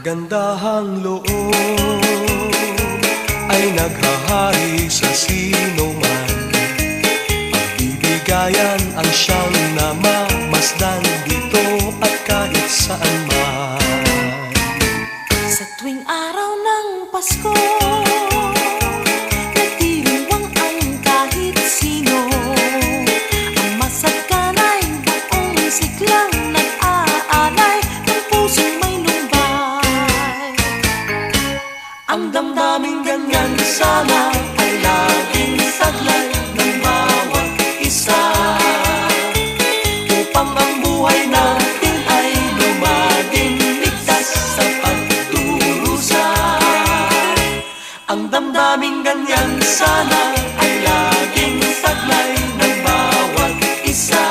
kagandahang loob ay naghahari sa sino man. Pagbibigayan ang siyang namamasdan dito at kahit saan man. Sa tuwing araw ng Pasko, nagdiriwang ang kahit sino. Ang masagkanay buong siglang nag-aalay ng pusong may lumbay. Ang damdaming ganyan sana ay laging saglay ng bawat isa, upang ang buhay natin ay lumaging ligtas sa pagdurusa. Ang damdaming ganyan sana ay laging saglay ng bawat isa,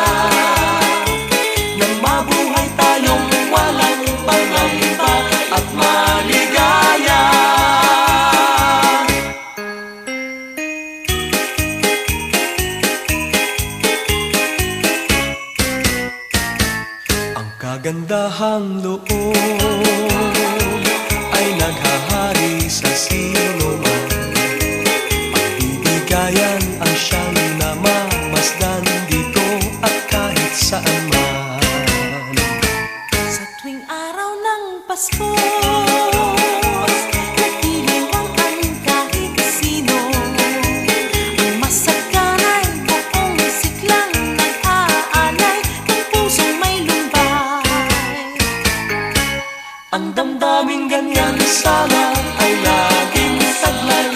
nang mabuhay tayong walang pangamba at maligaya. Ang kagandahang loob ay naghahari sa sino man. Pagbibigayan ang siyang namamasdan dito at kahit saan man. Sa tuwing araw ng Pasko, nagdiriwang ang kahit sino. Ang masagkanay buong siglang nag-aalay ng pusong may lumbay. Ang damdaming ganyan sana ay laging saglay